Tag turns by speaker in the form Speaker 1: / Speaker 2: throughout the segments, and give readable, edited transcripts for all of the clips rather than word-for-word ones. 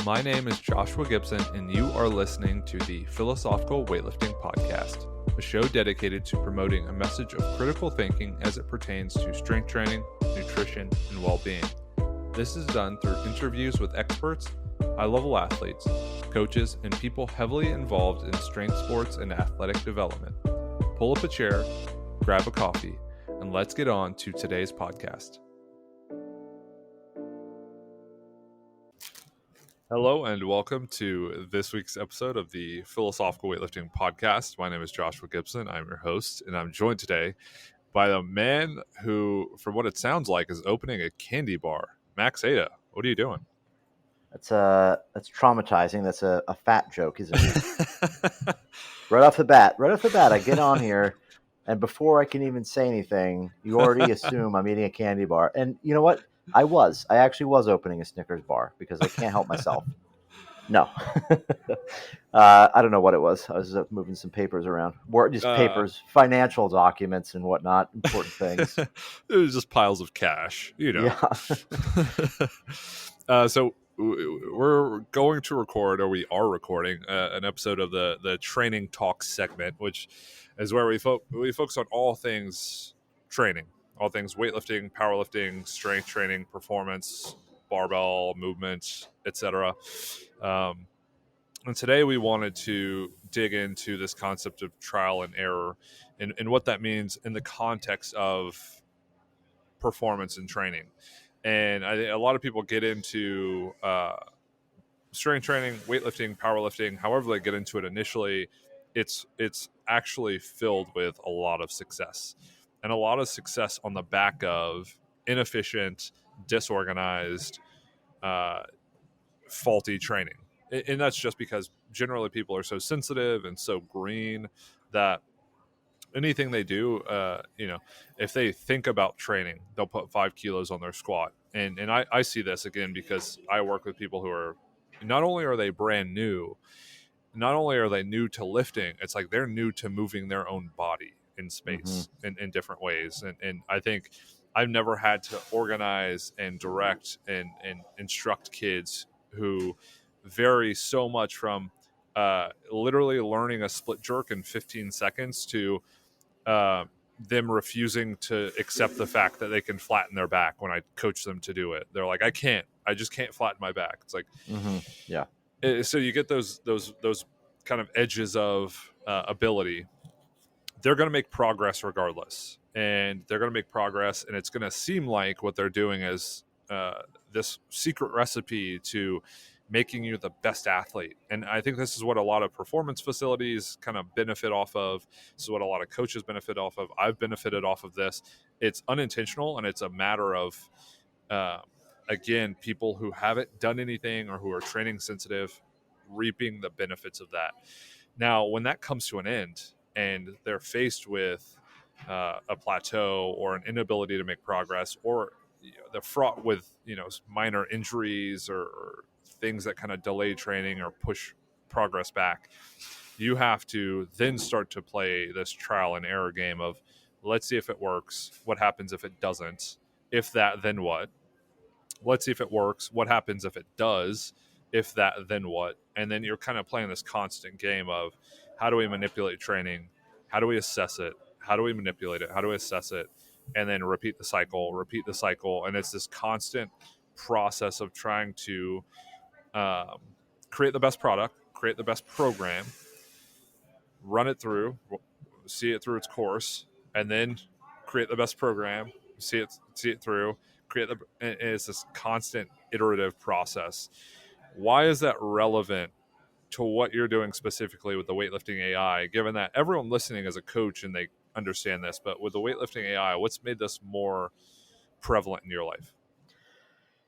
Speaker 1: My name is Joshua Gibson, and you are listening to the Philosophical Weightlifting Podcast, a show dedicated to promoting a message of critical thinking as it pertains to strength training, nutrition, and well-being. This is done through interviews with experts, high-level athletes, coaches, and people heavily involved in strength sports and athletic development. Pull up a chair, grab a coffee, and let's get on to today's podcast. Hello and welcome to this week's episode of the Philosophical Weightlifting Podcast. My name is Joshua Gibson. I'm your host, and I'm joined today by the man who, from what it sounds like, is opening a candy bar. Max Aita, what are you doing?
Speaker 2: That's traumatizing. That's a fat joke, isn't it? Right off the bat, I get on here, and before I can even say anything, you already assume I'm eating a candy bar. And you know what? I actually was opening a Snickers bar because I can't help myself. No. I don't know what it was. I was moving some papers around. More just papers, financial documents and whatnot, important things.
Speaker 1: It was just piles of cash, you know.
Speaker 2: Yeah.
Speaker 1: So we're going to record, or we are recording, an episode of the Training Talk segment, which is where we focus on all things training. All things weightlifting, powerlifting, strength training, performance, barbell, movement, etc. And today we wanted to dig into this concept of trial and error and what that means in the context of performance and training. And I think a lot of people get into strength training, weightlifting, powerlifting, however they get into it initially, it's actually filled with a lot of success. And a lot of success on the back of inefficient, disorganized, faulty training. And that's just because generally people are so sensitive and so green that anything they do, if they think about training, they'll put 5 kilos on their squat. And I see this again because I work with people who are, not only are they brand new, not only are they new to lifting, it's like they're new to moving their own body in space in different ways. And I think I've never had to organize and direct and instruct kids who vary so much from literally learning a split jerk in 15 seconds to them refusing to accept the fact that they can flatten their back when I coach them to do it. They're like, I just can't flatten my back. It's like,
Speaker 2: Yeah.
Speaker 1: So you get those kind of edges of ability. They're going to make progress regardless, and they're going to make progress, and it's going to seem like what they're doing is this secret recipe to making you the best athlete. And I think this is what a lot of performance facilities kind of benefit off of. This is what a lot of coaches benefit off of. I've benefited off of this. It's unintentional, and it's a matter of again, people who haven't done anything or who are training sensitive reaping the benefits of that. Now, when that comes to an end and they're faced with a plateau or an inability to make progress, or they're fraught with minor injuries or things that kind of delay training or push progress back, you have to then start to play this trial and error game of, let's see if it works. What happens if it doesn't? If that, then what? Let's see if it works. What happens if it does? If that, then what? And then you're kind of playing this constant game of, how do we manipulate training? How do we assess it? How do we manipulate it? How do we assess it? And then repeat the cycle. And it's this constant process of trying to create the best product, create the best program, run it through, see it through its course, and then create the best program, see it through, and it's this constant iterative process. Why is that relevant to what you're doing specifically with the weightlifting AI, given that everyone listening is a coach and they understand this, but with the weightlifting AI, what's made this more prevalent in your life?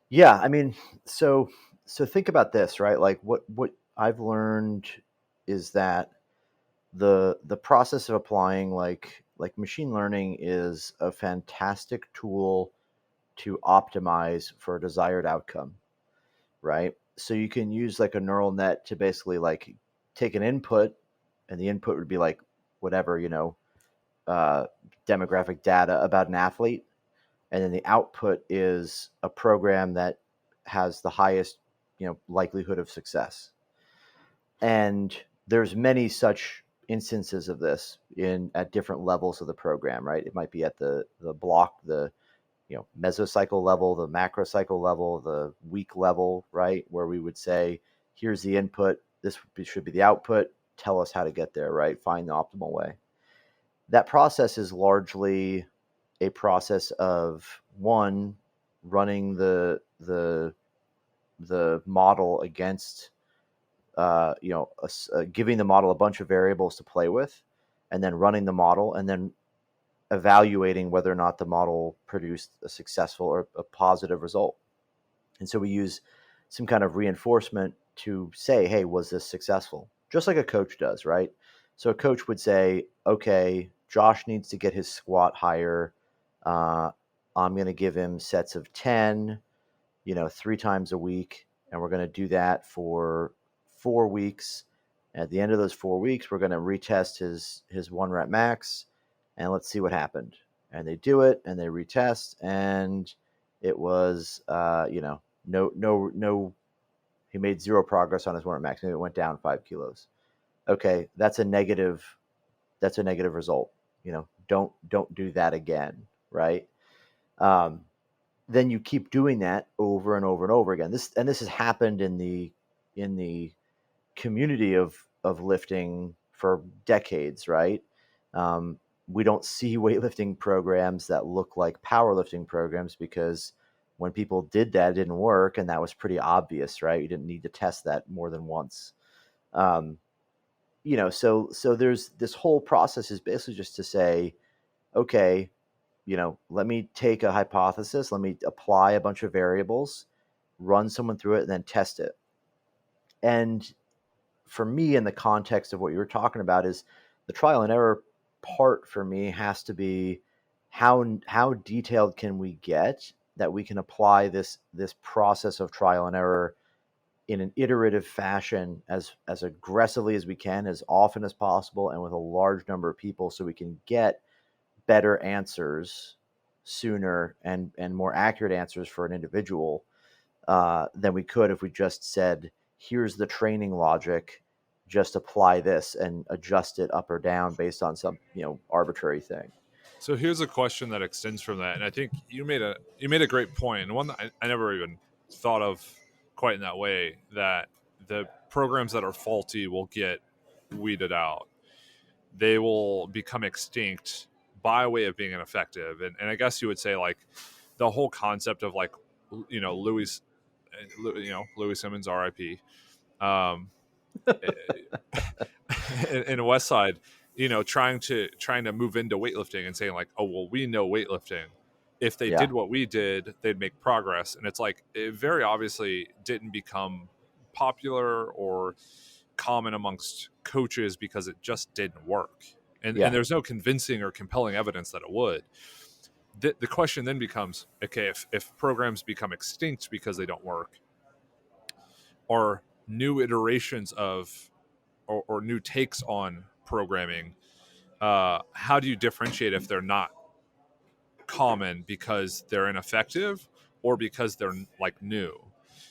Speaker 2: Yeah, I mean, so think about this, right? Like what I've learned is that the process of applying like machine learning is a fantastic tool to optimize for a desired outcome, right? So you can use like a neural net to basically like take an input, and the input would be like whatever, demographic data about an athlete. And then the output is a program that has the highest likelihood of success. And there's many such instances of this at different levels of the program, right? It might be at the block, the mesocycle level, the macrocycle level, the week level, right? Where we would say, here's the input, this should be the output, tell us how to get there, right? Find the optimal way. That process is largely a process of one, running the model against giving the model a bunch of variables to play with, and then running the model, and then evaluating whether or not the model produced a successful or a positive result. And so we use some kind of reinforcement to say, hey, was this successful? Just like a coach does, right? So a coach would say, okay, Josh needs to get his squat higher. I'm going to give him sets of 10, 3 times a week. And we're going to do that for 4 weeks. At the end of those 4 weeks, we're going to retest his 1 rep max, and let's see what happened. And they do it, and they retest, and it was, no, he made 0 progress on his 1 rep max. Maybe it went down 5 kilos. Okay, that's a negative result. Don't do that again, right? Then you keep doing that over and over and over again. This has happened in the community of lifting for decades, right? We don't see weightlifting programs that look like powerlifting programs, because when people did that, it didn't work, and that was pretty obvious, right? You didn't need to test that more than once. So there's this whole process is basically just to say, okay, let me take a hypothesis, let me apply a bunch of variables, run someone through it, and then test it. And for me, in the context of what you were talking about, is the trial and error part for me has to be how detailed can we get that we can apply this process of trial and error in an iterative fashion as aggressively as we can, as often as possible, and with a large number of people, so we can get better answers sooner and more accurate answers for an individual than we could if we just said, here's the training logic, just apply this and adjust it up or down based on some arbitrary thing.
Speaker 1: So here's a question that extends from that, and I think you made a great point, and one that I never even thought of quite in that way, that the programs that are faulty will get weeded out. They will become extinct by way of being ineffective. And I guess you would say, like, the whole concept of, like, Louis Simmons, RIP, in West Side, trying to move into weightlifting and saying, like, oh, well, we know weightlifting. If they did what we did, they'd make progress. And it's like, it very obviously didn't become popular or common amongst coaches because it just didn't work. And there's no convincing or compelling evidence that it would. The question then becomes, okay, if programs become extinct because they don't work, or new iterations of or new takes on programming, how do you differentiate if they're not common because they're ineffective or because they're, like, new?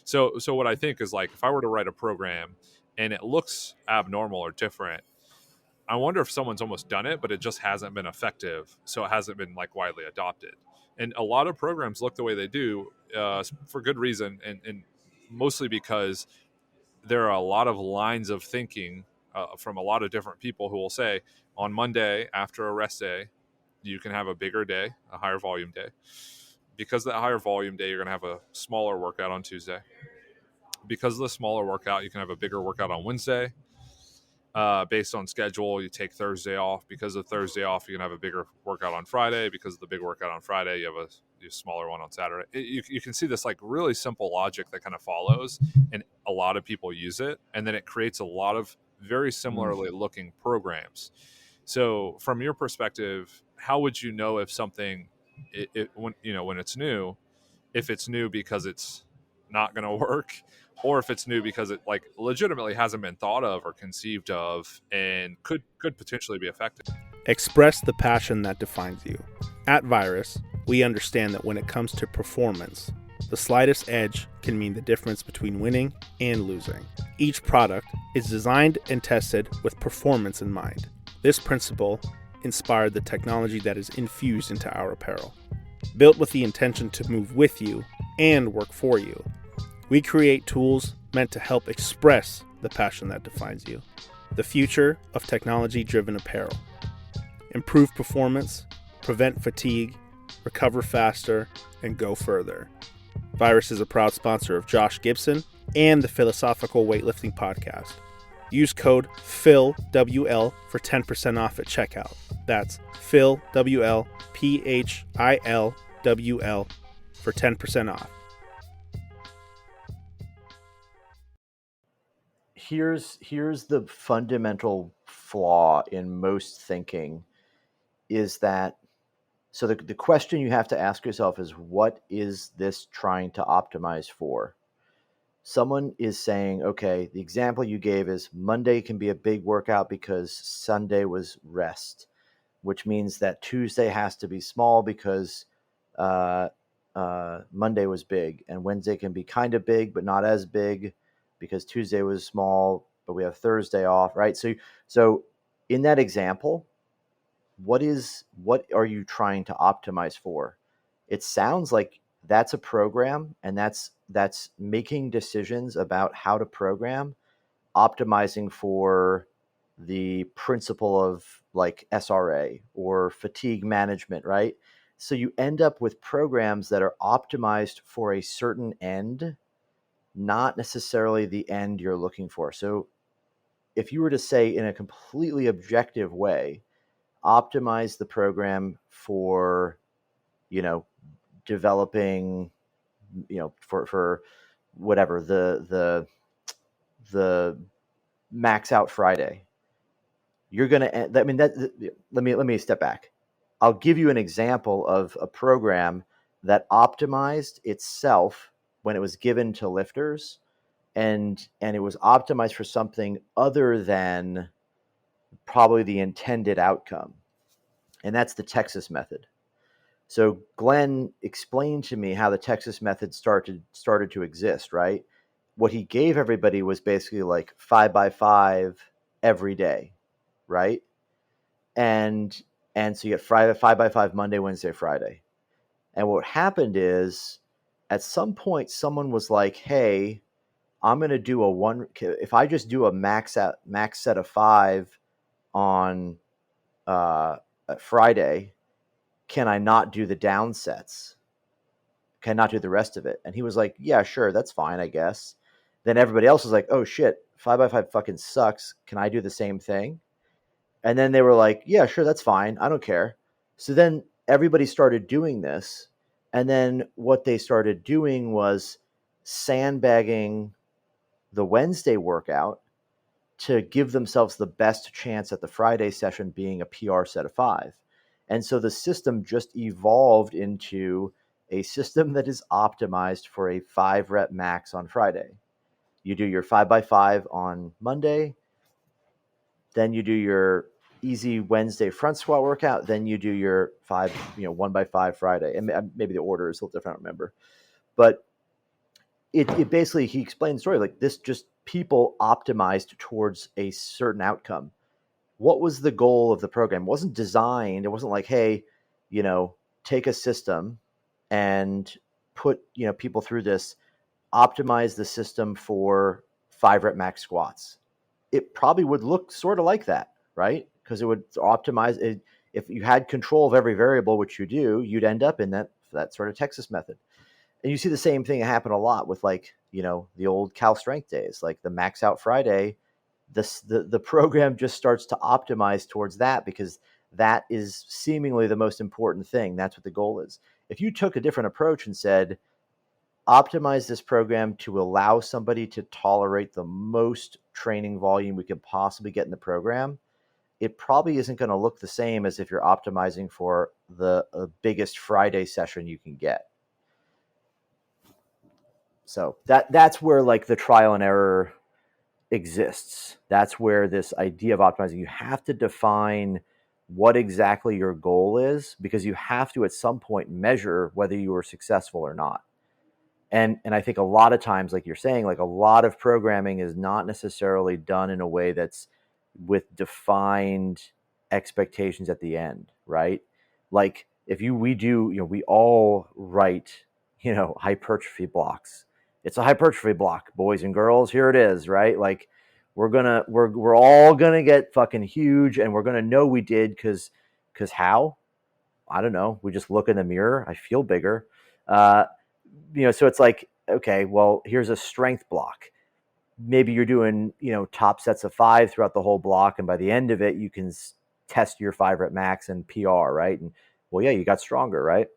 Speaker 1: So what I think is, like, if I were to write a program and it looks abnormal or different, I wonder if someone's almost done it, but it just hasn't been effective, so it hasn't been, like, widely adopted. And a lot of programs look the way they do for good reason, and mostly because there are a lot of lines of thinking from a lot of different people who will say, on Monday after a rest day, you can have a bigger day, a higher volume day. Because of that higher volume day, you're going to have a smaller workout on Tuesday. Because of the smaller workout, you can have a bigger workout on Wednesday. Based on schedule, you take Thursday off. Because of Thursday off, you can have a bigger workout on Friday. Because of the big workout on Friday, you have a smaller one on Saturday. You can see this, like, really simple logic that kind of follows, and a lot of people use it, and then it creates a lot of very similarly looking programs. So from your perspective, how would you know if something, when it's new, if it's new because it's not going to work, or if it's new because it, like, legitimately hasn't been thought of or conceived of and could potentially be effective?
Speaker 3: Express the passion that defines you. At Virus, we understand that when it comes to performance, The slightest edge can mean the difference between winning and losing. Each product is designed and tested with performance in mind. This principle inspired the technology that is infused into our apparel. Built with the intention to move with you and work for you, we create tools meant to help express the passion that defines you. The future of technology-driven apparel. Improve performance, prevent fatigue, recover faster, and go further. Virus is a proud sponsor of Josh Gibson and the Philosophical Weightlifting Podcast. Use code PHILWL for 10% off at checkout. That's PHILWL, PHILWL, for 10% off.
Speaker 2: Here's the fundamental flaw in most thinking is that, so the question you have to ask yourself is, what is this trying to optimize for? Someone is saying, okay, the example you gave is Monday can be a big workout because Sunday was rest, which means that Tuesday has to be small because Monday was big, and Wednesday can be kind of big but not as big because Tuesday was small, but we have Thursday off, right? So in that example, what are you trying to optimize for? It sounds like that's a program, and that's making decisions about how to program, optimizing for the principle of like SRA or fatigue management, right? So you end up with programs that are optimized for a certain end, not necessarily the end you're looking for. So if you were to say in a completely objective way, optimize the program for, developing, for whatever, the max out Friday, you're going to, let me step back. I'll give you an example of a program that optimized itself when it was given to lifters, and it was optimized for something other than probably the intended outcome. And that's the Texas method. So Glenn explained to me how the Texas method started to exist, right? What he gave everybody was basically like 5x5 every day, right? And so you get Friday, 5x5 Monday, Wednesday, Friday. And what happened is, at some point, someone was like, "Hey, I'm going to do if I just do a max set of 5 on Friday, can I not do the down sets? Can I not do the rest of it?" And he was like, "Yeah, sure, that's fine, I guess." Then everybody else was like, "Oh shit, 5x5 fucking sucks. Can I do the same thing?" And then they were like, "Yeah, sure, that's fine. I don't care." So then everybody started doing this. And then what they started doing was sandbagging the Wednesday workout to give themselves the best chance at the Friday session being a PR set of 5. And so the system just evolved into a system that is optimized for a 5 rep max on Friday. You do your 5x5 on Monday, then you do your easy Wednesday front squat workout, then you do your 1x5 Friday. And maybe the order is a little different, I don't remember. But it basically, he explained the story like this, just people optimized towards a certain outcome. What was the goal of the program? It wasn't designed. It wasn't like, hey, take a system and put, people through this, optimize the system for 5 rep max squats. It probably would look sort of like that, right? Because it would optimize it. If you had control of every variable, which you do, you'd end up in that sort of Texas method. And you see the same thing happen a lot with the old Cal Strength days, like the Max Out Friday. The program just starts to optimize towards that because that is seemingly the most important thing. That's what the goal is. If you took a different approach and said, optimize this program to allow somebody to tolerate the most training volume we could possibly get in the program, it probably isn't going to look the same as if you're optimizing for the biggest Friday session you can get. So that's where like the trial and error exists. That's where this idea of optimizing, you have to define what exactly your goal is, because you have to at some point measure whether you were successful or not. And I think a lot of times, like you're saying, like a lot of programming is not necessarily done in a way that's with defined expectations at the end, right? Like if we all write, hypertrophy blocks. It's a hypertrophy block, boys and girls. Here it is, right? Like we're all gonna get fucking huge, and we're gonna know we did because how? I don't know. We just look in the mirror. I feel bigger. Uh, so it's like, okay, well, here's a strength block. Maybe you're doing, top sets of 5 throughout the whole block, and by the end of it, you can test your 5 rep max and PR, right? And well, yeah, you got stronger, right?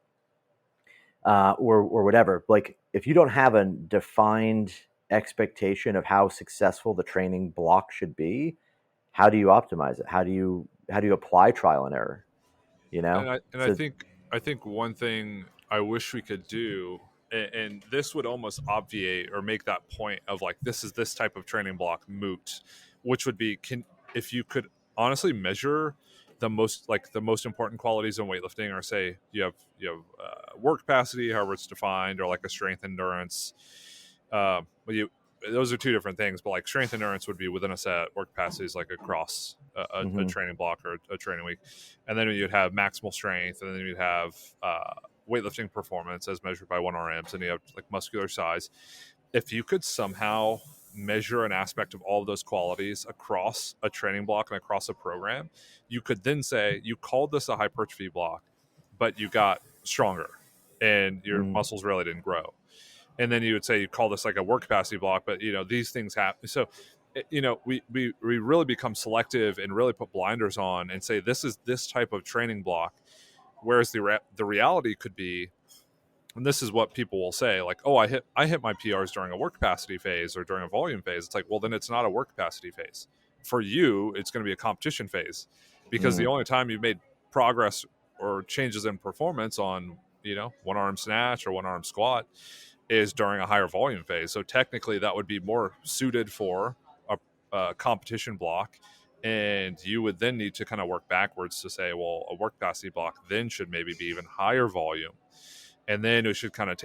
Speaker 2: Or whatever. Like if you don't have a defined expectation of how successful the training block should be, how do you optimize it? How do you apply trial and error?
Speaker 1: I think one thing I wish we could do, and this would almost obviate or make that point of like this is this type of training block moot, which would be if you could honestly measure the most important qualities in weightlifting, or say you have work capacity, however it's defined, or like a strength endurance. Those are two different things, but like strength endurance would be within a set, work capacity is like across a training block or a training week, and then you'd have maximal strength, and then you'd have weightlifting performance as measured by 1RMs, and you have like muscular size. If you could somehow measure an aspect of all of those qualities across a training block and across a program, you could then say you called this a hypertrophy block, but you got stronger and your muscles really didn't grow. And then you would say you call this like a work capacity block, but these things happen. So we really become selective and really put blinders on and say this is this type of training block, whereas the reality could be, and this is what people will say, like, oh, I hit my PRs during a work capacity phase or during a volume phase. It's like, well, then it's not a work capacity phase. For you, it's going to be a competition phase, because the only time you've made progress or changes in performance on 1 arm snatch or 1 arm squat is during a higher volume phase. So technically that would be more suited for a competition block. And you would then need to kind of work backwards to say, well, a work capacity block then should maybe be even higher volume. And then we should kind of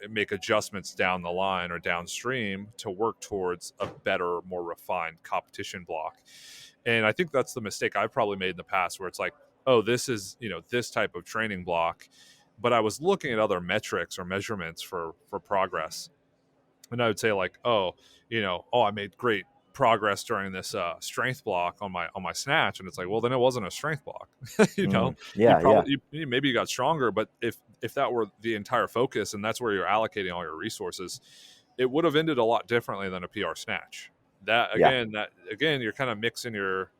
Speaker 1: make adjustments down the line or downstream to work towards a better, more refined competition block. And I think that's the mistake I've probably made in the past, where it's like, oh, this is, this type of training block. But I was looking at other metrics or measurements for progress. And I would say like, I made great progress during this strength block on my snatch, and it's like, well, then it wasn't a strength block. Maybe you got stronger, but if that were the entire focus and that's where you're allocating all your resources, it would have ended a lot differently than a PR snatch. That again, you're kind of mixing you're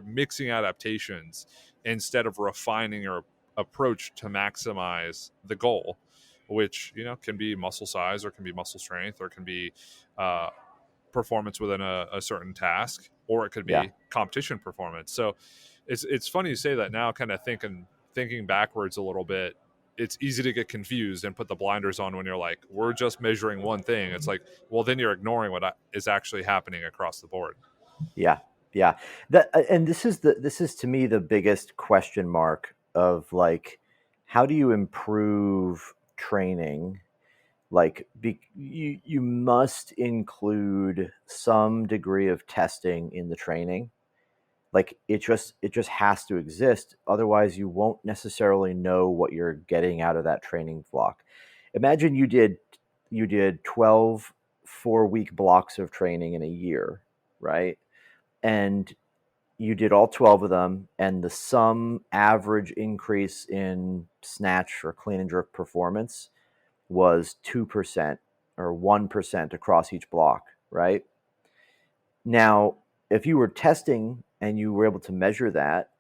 Speaker 1: mixing adaptations instead of refining your approach to maximize the goal, which can be muscle size, or can be muscle strength, or can be performance within a certain task, or it could be competition performance. So it's funny you say that now, kind of thinking backwards a little bit. It's easy to get confused and put the blinders on when you're like, we're just measuring one thing. It's like, well, then you're ignoring what is actually happening across the board.
Speaker 2: Yeah. And this is to me the biggest question mark of like, how do you improve training? Like you must include some degree of testing in the training. Like it just has to exist. Otherwise you won't necessarily know what you're getting out of that training block. Imagine you did 12 4-week blocks of training in a year, right? And you did all 12 of them, and the sum average increase in snatch or clean and jerk performance was 2% or 1% across each block, right? Now, if you were testing and you were able to measure that,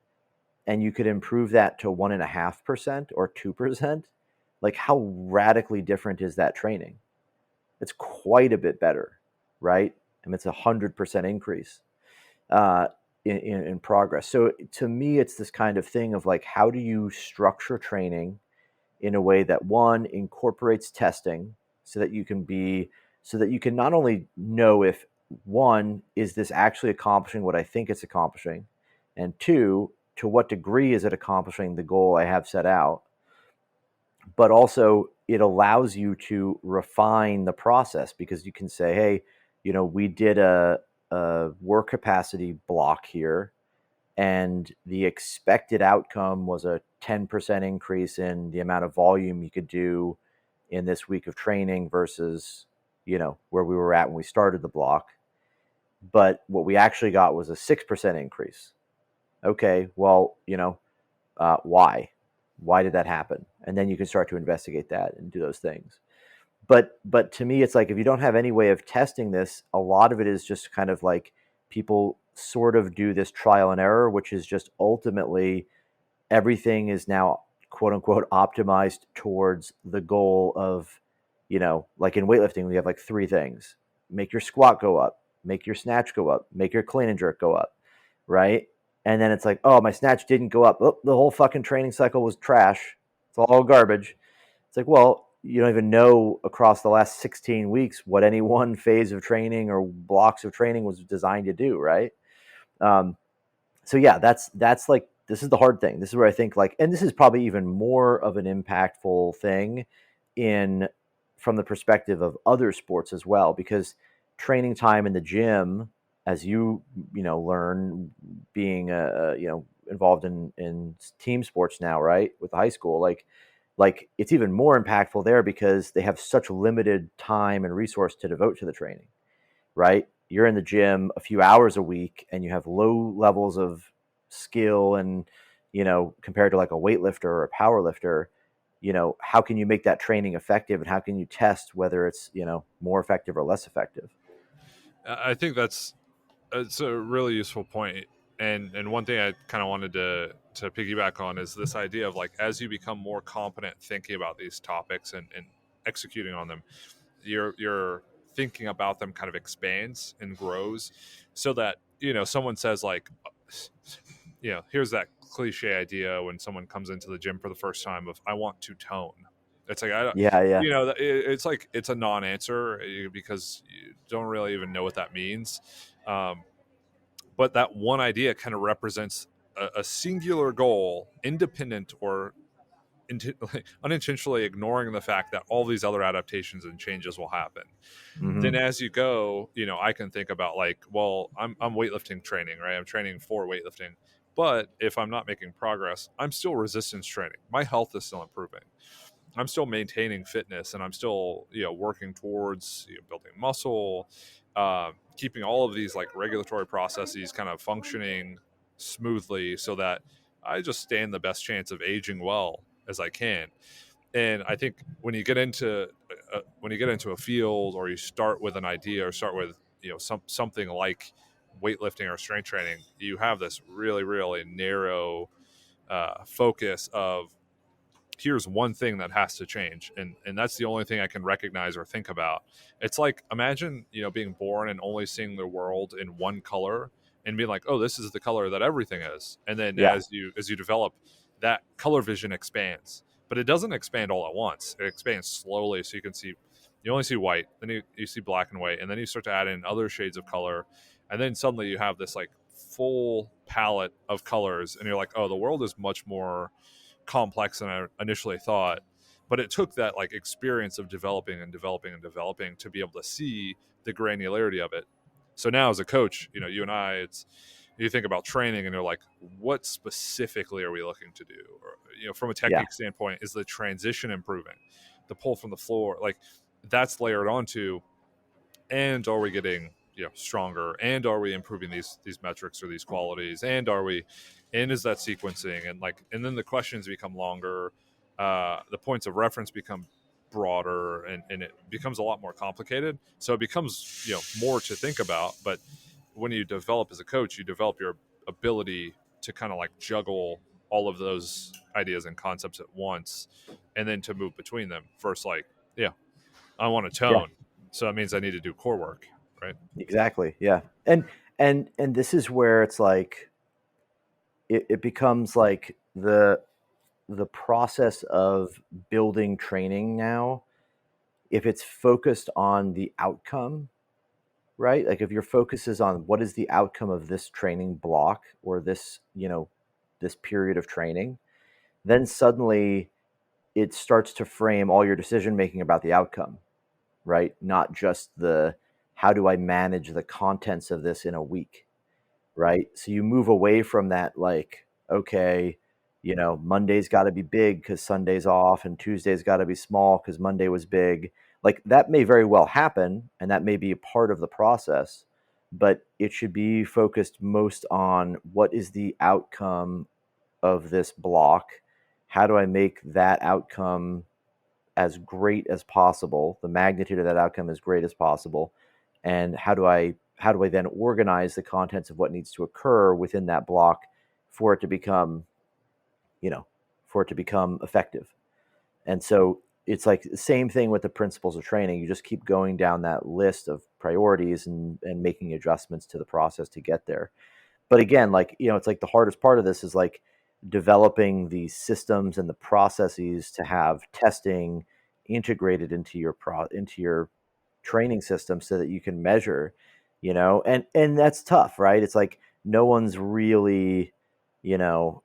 Speaker 2: and you could improve that to 1.5% or 2%, like how radically different is that training? It's quite a bit better, right? I mean, it's 100% increase in progress. So to me, it's this kind of thing of like, how do you structure training in a way that, one, incorporates testing so that you can not only know if, one, is this actually accomplishing what I think it's accomplishing, and two, to what degree is it accomplishing the goal I have set out, but also it allows you to refine the process, because you can say, hey, we did a work capacity block here, and the expected outcome was a 10% increase in the amount of volume you could do in this week of training versus, where we were at when we started the block. But what we actually got was a 6% increase. Okay, well, why? Why did that happen? And then you can start to investigate that and do those things. But to me, it's like, if you don't have any way of testing this, a lot of it is just kind of like people sort of do this trial and error, which is just ultimately everything is now quote unquote optimized towards the goal of, like in weightlifting, we have like three things: make your squat go up, make your snatch go up, make your clean and jerk go up, right? And then it's like, oh, my snatch didn't go up. Oh, the whole fucking training cycle was trash. It's all garbage. It's like, well, you don't even know across the last 16 weeks what any one phase of training or blocks of training was designed to do, right? So yeah, that's like, this is the hard thing. This is where I think, like, and this is probably even more of an impactful thing from the perspective of other sports as well, because training time in the gym, as learn, being involved in team sports now, right, with the high school, like it's even more impactful there because they have such limited time and resource to devote to the training, right? You're in the gym a few hours a week and you have low levels of skill, and compared to like a weightlifter or a power lifter, how can you make that training effective, and how can you test whether it's more effective or less effective?
Speaker 1: I think it's a really useful point. And one thing I kind of wanted to piggyback on is this idea of, like, as you become more competent thinking about these topics and executing on them, your thinking about them kind of expands and grows, so that someone says, like, here's that cliche idea when someone comes into the gym for the first time of, I want to tone. It's like, I don't,
Speaker 2: Yeah.
Speaker 1: it's like, it's a non-answer because you don't really even know what that means. But that one idea kind of represents a singular goal, independent or unintentionally ignoring the fact that all these other adaptations and changes will happen. Then
Speaker 2: Mm-hmm.
Speaker 1: as you go, I can think about, like, well, I'm weightlifting training, right? I'm training for weightlifting. But if I'm not making progress, I'm still resistance training. My health is still improving. I'm still maintaining fitness, and I'm still working towards building muscle, keeping all of these, like, regulatory processes kind of functioning smoothly, so that I just stand the best chance of aging well as I can. And I think when you get into a field, or you start with an idea, or start with something like weightlifting or strength training, you have this really, really narrow focus of, here's one thing that has to change, and that's the only thing I can recognize or think about. It's like, imagine being born and only seeing the world in one color, and being like, oh, this is the color that everything is. And then
Speaker 2: Yeah.
Speaker 1: as you develop, that color vision expands, but it doesn't expand all at once. It expands slowly, so you only see white, then you see black and white, and then you start to add in other shades of color, and then suddenly you have this, like, full palette of colors, and you're like, oh, the world is much more complex than I initially thought. But it took that, like, experience of developing and developing and developing to be able to see the granularity of it. So now, as a coach, you and I, it's, you think about training and you're like, what specifically are we looking to do? Or, from a
Speaker 2: Yeah.
Speaker 1: technique standpoint, is the transition improving? The pull from the floor, like, that's layered onto, and are we getting stronger, and are we improving these metrics or these qualities, and is that sequencing, and then the questions become longer, the points of reference become broader, and it becomes a lot more complicated, so it becomes more to think about. But when you develop as a coach, you develop your ability to kind of, like, juggle all of those ideas and concepts at once, and then to move between them. First, like, yeah, I want to
Speaker 2: Yeah.
Speaker 1: tone, so that means I need to do core work, right?
Speaker 2: Exactly. Yeah. And this is where it's like it becomes like the process of building training now, if it's focused on the outcome, right? Like if your focus is on what is the outcome of this training block or this, this period of training, then suddenly it starts to frame all your decision making about the outcome, right? Not just the how do I manage the contents of this in a week, right? So you move away from that, like, okay, Monday's got to be big because Sunday's off, and Tuesday's got to be small because Monday was big. Like, that may very well happen, and that may be a part of the process, but it should be focused most on what is the outcome of this block? How do I make that outcome as great as possible, the magnitude of that outcome as great as possible, and how do I then organize the contents of what needs to occur within that block for it to become, effective. And so it's like the same thing with the principles of training. You just keep going down that list of priorities and making adjustments to the process to get there. But again, like, it's like the hardest part of this is like developing the systems and the processes to have testing integrated into your training system so that you can measure, and that's tough, right? It's like no one's really, you know,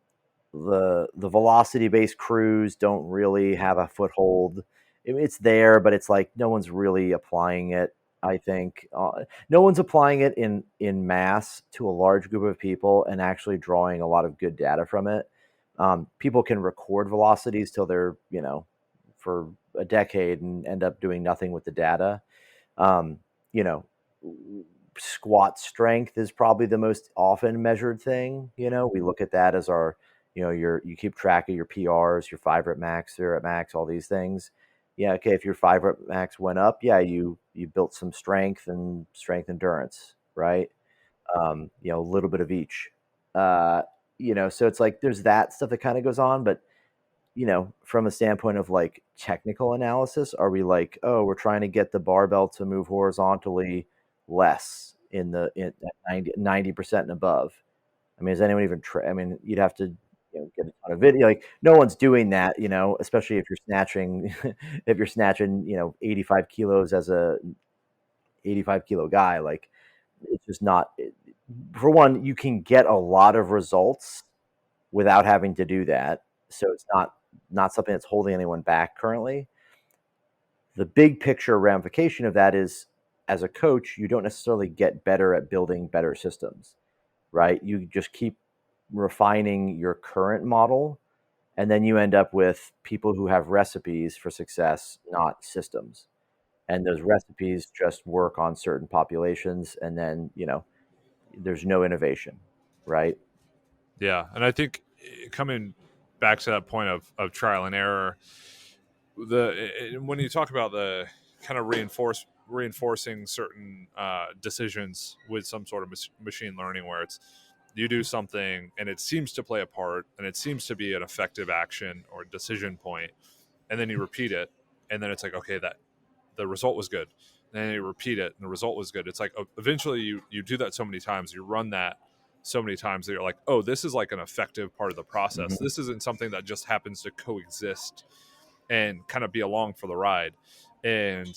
Speaker 2: the velocity based crews don't really have a foothold. It's there, but it's like no one's really applying it. I think no one's applying it in mass to a large group of people and actually drawing a lot of good data from it. People can record velocities till they're, for a decade and end up doing nothing with the data. Um, you know, Squat strength is probably the most often measured thing. We look at that as our, you keep track of your PRs, your 5 rep max, 3 rep max, all these things. Yeah, okay, if your 5 rep max went up, yeah, you built some strength and strength endurance, right? A little bit of each. So it's like there's that stuff that kind of goes on, but from a standpoint of like technical analysis, are we like, oh, we're trying to get the barbell to move horizontally less at 90% and above? I mean, is anyone even I mean, you'd have to get a ton of video. Like, no one's doing that, especially if you're snatching, 85 kilos as a 85 kilo guy. Like, it's just not, for one, you can get a lot of results without having to do that. So it's not something that's holding anyone back currently. The big picture ramification of that is, as a coach, you don't necessarily get better at building better systems, right? You just keep refining your current model, and then you end up with people who have recipes for success, not systems. And those recipes just work on certain populations, and then, there's no innovation, right?
Speaker 1: Yeah, and I think coming back to that point of trial and error, when you talk about the kind of reinforcing certain decisions with some sort of machine learning, where it's you do something and it seems to play a part and it seems to be an effective action or decision point, and then you repeat it, and then it's like, okay, that the result was good. And then you repeat it and the result was good. It's like eventually you do that so many times, you run that so many times that you're like, oh, this is like an effective part of the process.
Speaker 2: Mm-hmm.
Speaker 1: This isn't something that just happens to coexist and kind of be along for the ride. And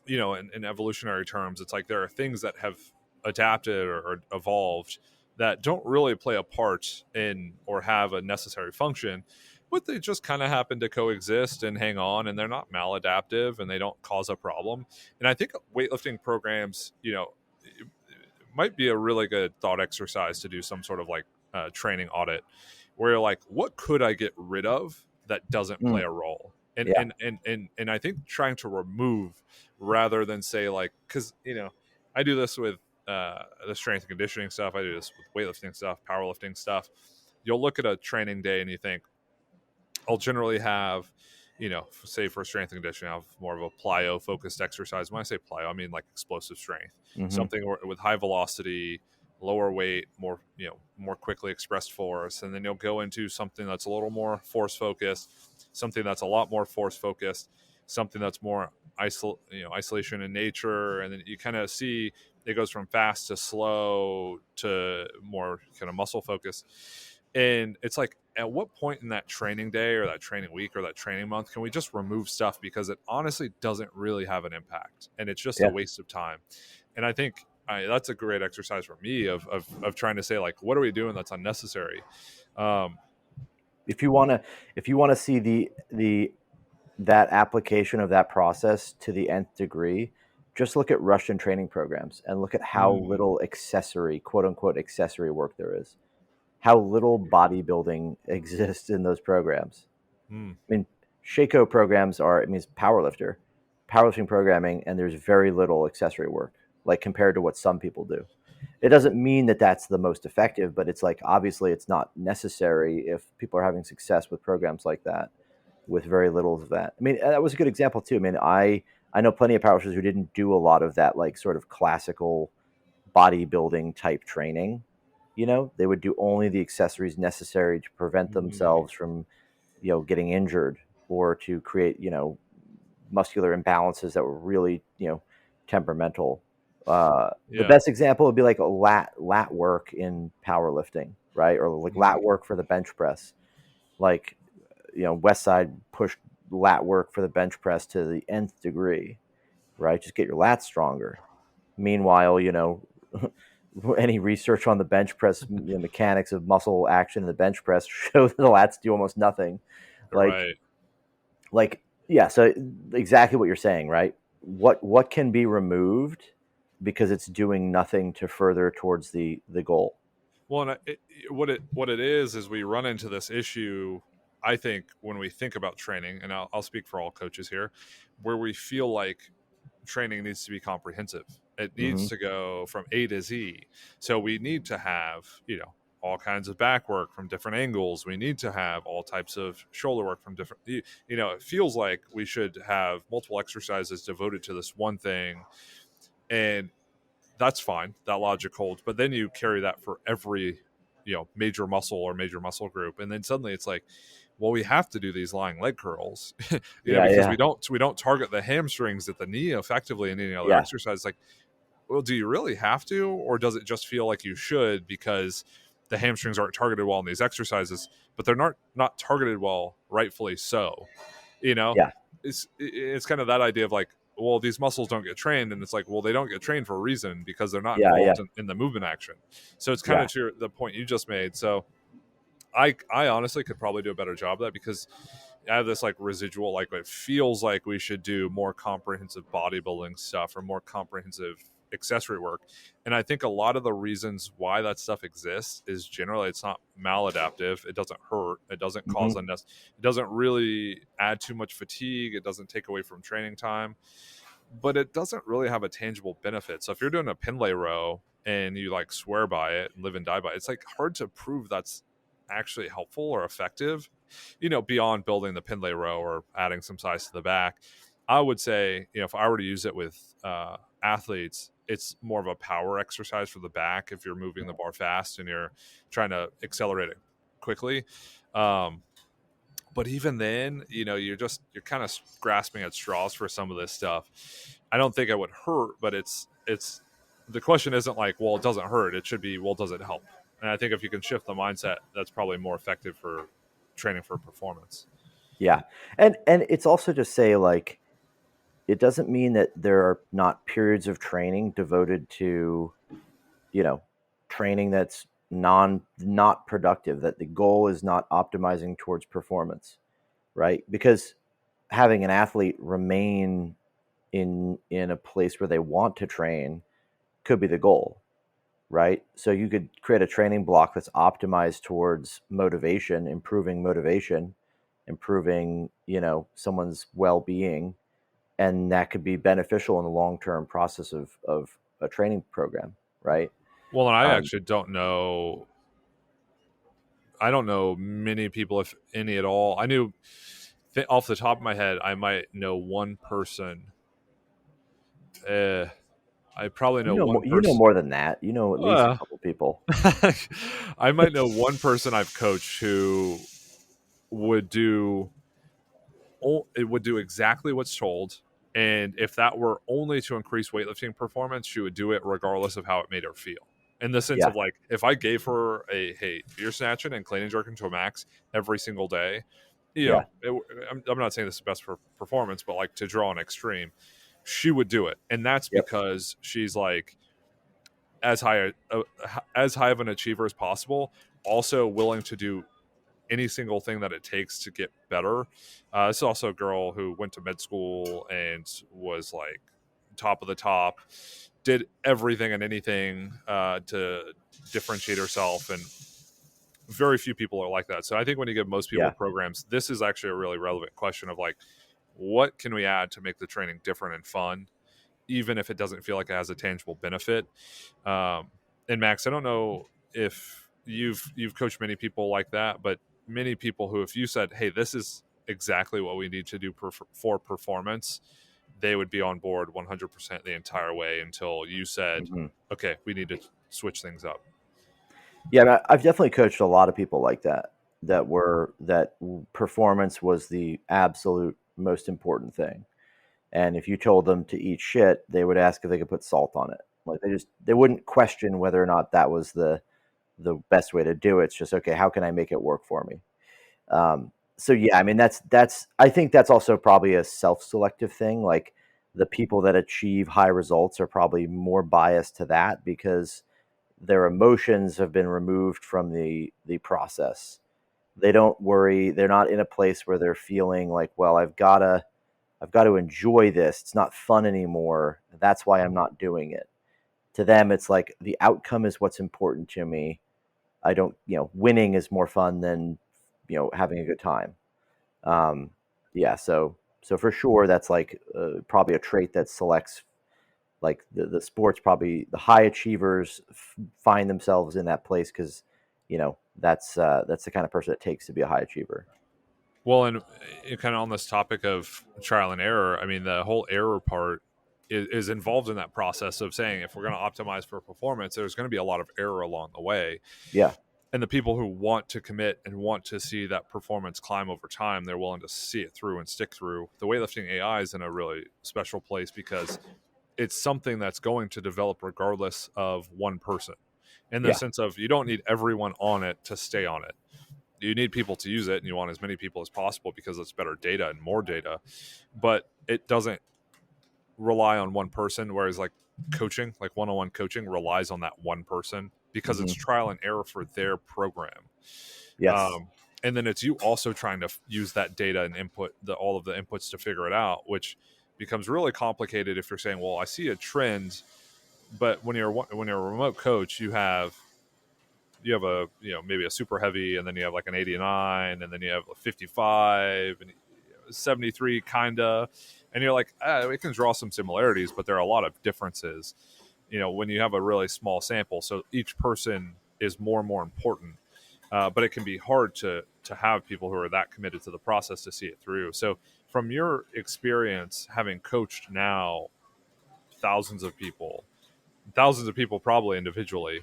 Speaker 1: in evolutionary terms, it's like there are things that have adapted or evolved that don't really play a part in or have a necessary function, but they just kind of happen to coexist and hang on, and they're not maladaptive and they don't cause a problem. And I think weightlifting programs, it might be a really good thought exercise to do some sort of like training audit where you're like, what could I get rid of that doesn't play a role? And,
Speaker 2: Yeah.
Speaker 1: and I think trying to remove rather than say, like, because I do this with the strength and conditioning stuff, I do this with weightlifting stuff, powerlifting stuff. You'll look at a training day and you think, I'll generally have, say for strength and conditioning, I have more of a plyo focused exercise. When I say plyo, I mean like explosive strength, something with high velocity, lower weight, more quickly expressed force. And then you'll go into something that's a little more force focused, something that's a lot more force focused, something that's more isolation in nature. And then you kind of see it goes from fast to slow to more kind of muscle focused. And it's like, at what point in that training day or that training week or that training month can we just remove stuff, because it honestly doesn't really have an impact and it's just a waste of time? And I think that's a great exercise for me of trying to say, like, what are we doing that's unnecessary?
Speaker 2: if you want to see the that application of that process to the nth degree, just look at Russian training programs and look at how
Speaker 1: Mm,
Speaker 2: little accessory, quote unquote, accessory work there is. How little bodybuilding exists in those programs.
Speaker 1: mm,
Speaker 2: I mean, Shaco programs are, it means powerlifting programming, and there's very little accessory work, like compared to what some people do. It doesn't mean that that's the most effective, but it's like obviously it's not necessary if people are having success with programs like that with very little of that. I mean, that was a good example too. I mean, I know plenty of powerlifters who didn't do a lot of that, like sort of classical bodybuilding type training. You know, they would do only the accessories necessary to prevent
Speaker 1: mm.
Speaker 2: themselves from, getting injured or to create, muscular imbalances that were really, temperamental. The
Speaker 1: Yeah.
Speaker 2: best example would be like a lat work in powerlifting, right? Or like lat
Speaker 1: Mm,
Speaker 2: work for the bench press. Like, West Side pushed lat work for the bench press to the nth degree, right? Just get your lats stronger. Meanwhile, any research on the bench press, mechanics of muscle action in the bench press show that the lats do almost nothing. Like,
Speaker 1: right.
Speaker 2: like, yeah. So exactly what you're saying, right? What can be removed because it's doing nothing to further towards the goal.
Speaker 1: Well, and what it is we run into this issue. I think when we think about training, and I'll speak for all coaches here, where we feel like training needs to be comprehensive. It
Speaker 2: Hmm.
Speaker 1: needs to go from A to Z. So we need to have, all kinds of back work from different angles. We need to have all types of shoulder work from different, it feels like we should have multiple exercises devoted to this one thing. And that's fine. That logic holds. But then you carry that for every, major muscle or major muscle group. And then suddenly it's like, well, we have to do these lying leg curls,
Speaker 2: Yeah,
Speaker 1: because
Speaker 2: yeah,
Speaker 1: we don't target the hamstrings at the knee effectively in any other
Speaker 2: yeah,
Speaker 1: exercise. Like, well, do you really have to, or does it just feel like you should because the hamstrings aren't targeted well in these exercises, but they're not targeted well, rightfully so. You know,
Speaker 2: yeah,
Speaker 1: it's kind of that idea of like, well, these muscles don't get trained, and it's like, well, they don't get trained for a reason because they're not
Speaker 2: yeah, yeah,
Speaker 1: involved in the movement action. So it's kind
Speaker 2: yeah,
Speaker 1: of to the point you just made. So I honestly could probably do a better job of that because I have this like residual, like it feels like we should do more comprehensive bodybuilding stuff or more comprehensive accessory work. And I think a lot of the reasons why that stuff exists is generally it's not maladaptive. It doesn't hurt. It doesn't cause
Speaker 2: hmm,
Speaker 1: it doesn't really add too much fatigue. It doesn't take away from training time, but it doesn't really have a tangible benefit. So if you're doing a Pinlay row and you like swear by it and live and die by it, it's like hard to prove that's actually helpful or effective, beyond building the Pinlay row or adding some size to the back. I would say, if I were to use it with athletes, it's more of a power exercise for the back if you're moving the bar fast and you're trying to accelerate it quickly. Um, but even then, you're kind of grasping at straws for some of this stuff. I don't think it would hurt, but it's the question isn't like, well, it doesn't hurt. It should be, well, does it help? And I think if you can shift the mindset, that's probably more effective for training for performance.
Speaker 2: yeah. And it's also to say like it doesn't mean that there are not periods of training devoted to, you know, training that's not productive, that the goal is not optimizing towards performance, right? Because having an athlete remain in a place where they want to train could be the goal, right? So you could create a training block that's optimized towards motivation, improving, someone's well-being, and that could be beneficial in the long-term process of a training program, right?
Speaker 1: Well, and I
Speaker 2: Um,
Speaker 1: actually don't know. I don't know many people, if any at all. I knew off the top of my head, I might know one person. Uh, I probably know one
Speaker 2: you know
Speaker 1: person.
Speaker 2: more than that. You know at least a
Speaker 1: Uh,
Speaker 2: couple people.
Speaker 1: I might know one person I've coached who would do it would do exactly what's told, and if that were only to increase weightlifting performance, she would do it regardless of how it made her feel. In the sense
Speaker 2: Yeah,
Speaker 1: of like, if I gave her a hey, you're snatching and clean and jerking to a max every single day,
Speaker 2: yeah,
Speaker 1: I'm not saying this is best for performance, but like to draw an extreme, she would do it, and that's
Speaker 2: yep,
Speaker 1: because she's like as high of an achiever as possible, also willing to do any single thing that it takes to get better. This is also a girl who went to med school and was like top of the top, did everything and anything to differentiate herself, and very few people are like that. So I think when you give most people
Speaker 2: Yeah.
Speaker 1: programs, this is actually a really relevant question of like, what can we add to make the training different and fun, even if it doesn't feel like it has a tangible benefit. And Max, I don't know if you've coached many people like that, but many people who, if you said, hey, this is exactly what we need to do for performance, they would be on board 100% the entire way until you said,
Speaker 2: Mhm.
Speaker 1: okay, we need to switch things up.
Speaker 2: Yeah, and I've definitely coached a lot of people like that. That performance was the absolute most important thing. And if you told them to eat shit, they would ask if they could put salt on it. Like they wouldn't question whether or not that was the best way to do it. It's just, okay, how can I make it work for me? So yeah, I mean that's I think that's also probably a self-selective thing. Like the people that achieve high results are probably more biased to that because their emotions have been removed from the process. They don't worry. They're not in a place where they're feeling like, well, I've got to enjoy this. It's not fun anymore. That's why I'm not doing it. To them, it's like the outcome is what's important to me. I don't, winning is more fun than, having a good time. Um, yeah. So for sure, that's like probably a trait that selects like the sports. Probably the high achievers find themselves in that place because, that's the kind of person it takes to be a high achiever.
Speaker 1: Well, and kind of on this topic of trial and error, I mean, the whole error part is involved in that process of saying if we're going to optimize for performance, there's going to be a lot of error along the way.
Speaker 2: Yeah.
Speaker 1: And the people who want to commit and want to see that performance climb over time, they're willing to see it through and stick through. The weightlifting AI is in a really special place because it's something that's going to develop regardless of one person, in the
Speaker 2: Yeah.
Speaker 1: sense of you don't need everyone on it to stay on it. You need people to use it, and you want as many people as possible because it's better data and more data. But it doesn't rely on one person, whereas like coaching, like one-on-one coaching, relies on that one person because it's
Speaker 2: Hmm.
Speaker 1: trial and error for their program.
Speaker 2: Yes.
Speaker 1: And then it's you also trying to use that data and input all of the inputs to figure it out, which becomes really complicated if you're saying, well, I see a trend, but when you're a remote coach, you have a maybe a super heavy, and then you have like an 89, and then you have a 55 and 73 kinda, and you're like, we can draw some similarities, but there are a lot of differences. When you have a really small sample, so each person is more and more important. But it can be hard to have people who are that committed to the process to see it through. So, from your experience, having coached now thousands of people probably individually,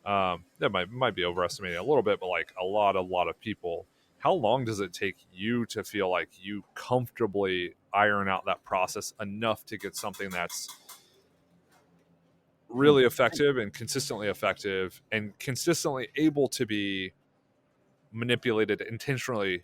Speaker 1: that might be overestimating a little bit, but like a lot of people. How long does it take you to feel like you comfortably iron out that process enough to get something that's really effective and consistently able to be manipulated intentionally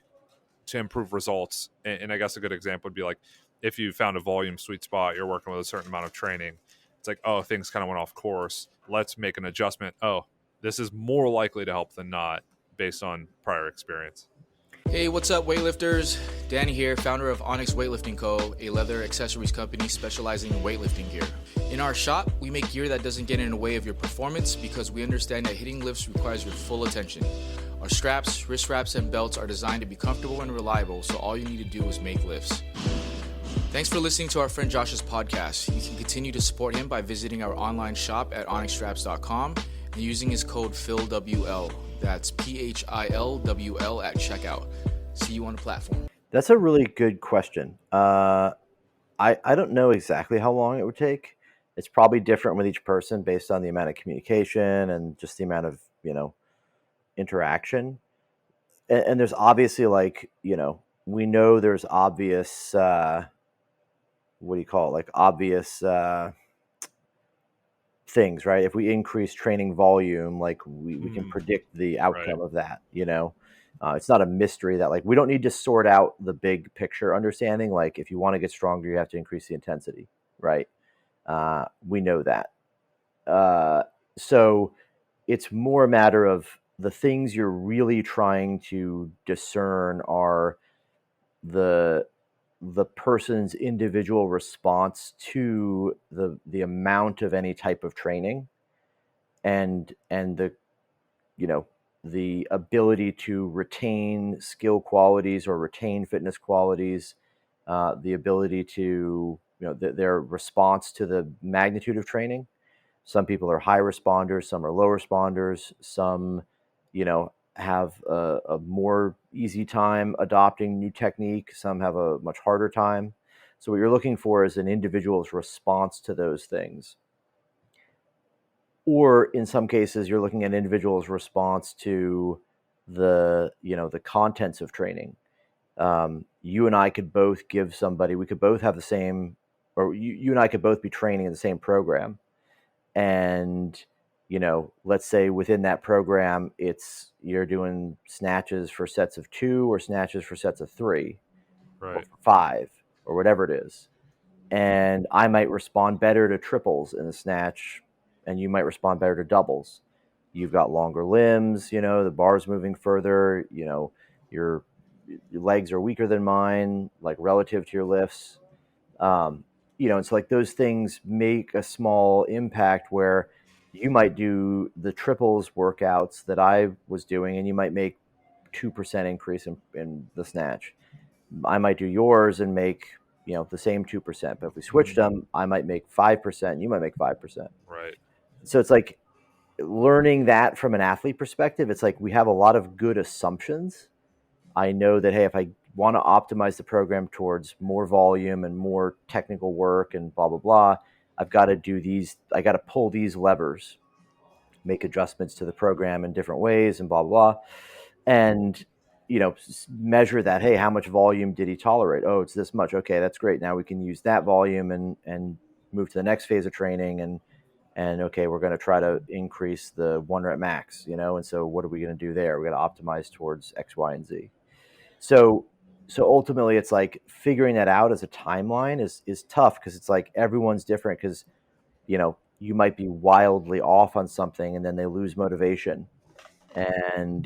Speaker 1: to improve results? And I guess a good example would be like if you found a volume sweet spot, you're working with a certain amount of training. It's like, oh, things kind of went off course. Let's make an adjustment. Oh, this is more likely to help than not based on prior experience.
Speaker 4: Hey, what's up, weightlifters? Danny here, founder of Onyx Weightlifting Co., a leather accessories company specializing in weightlifting gear. In our shop, we make gear that doesn't get in the way of your performance because we understand that hitting lifts requires your full attention. Our straps, wrist wraps, and belts are designed to be comfortable and reliable, so all you need to do is make lifts. Thanks for listening to our friend Josh's podcast. You can continue to support him by visiting our online shop at onyxstraps.com and using his code PHILWL. That's PHILWL at checkout. See you on the platform.
Speaker 2: That's a really good question. I don't know exactly how long it would take. It's probably different with each person based on the amount of communication and just the amount of, interaction. And there's obviously like, we know there's obvious, what do you call it? Like obvious things, right? If we increase training volume, like we can predict the outcome of that, it's not a mystery that like we don't need to sort out the big picture understanding. Like if you want to get stronger, you have to increase the intensity, right? We know that. So it's more a matter of the things you're really trying to discern are the person's individual response to the amount of any type of training, and the, you know, the ability to retain skill qualities or retain fitness qualities, the ability to, their response to the magnitude of training. Some people are high responders, some are low responders, some, have a more easy time adopting new technique, some have a much harder time. So what you're looking for is an individual's response to those things. Or in some cases, you're looking at individuals' response to the contents of training. You and I could both give somebody, we could both have the same, or you and I could both be training in the same program. And, let's say within that program, you're doing snatches for sets of 2 or snatches for sets of 3 or
Speaker 1: Right.
Speaker 2: for 5 or whatever it is. And I might respond better to triples in the snatch, and you might respond better to doubles. You've got longer limbs, the bar's moving further, your legs are weaker than mine, like relative to your lifts. It's like those things make a small impact where you might do the triples workouts that I was doing, and you might make 2% increase in the snatch. I might do yours and make, the same 2%. But if we switched them, I might make 5%, you might make 5%.
Speaker 1: Right.
Speaker 2: So it's like learning that from an athlete perspective, it's like we have a lot of good assumptions. I know that, hey, if I want to optimize the program towards more volume and more technical work and blah, blah, blah, I've got to do these, I got to pull these levers, make adjustments to the program in different ways and blah, blah, blah. And, measure that, hey, how much volume did he tolerate? Oh, it's this much. Okay, that's great. Now we can use that volume and move to the next phase of training. And okay, we're going to try to increase the 1 rep max, and so what are we going to do there? We're going to optimize towards X, Y, and Z. So ultimately, it's like figuring that out as a timeline is tough, because it's like everyone's different, because you might be wildly off on something and then they lose motivation, and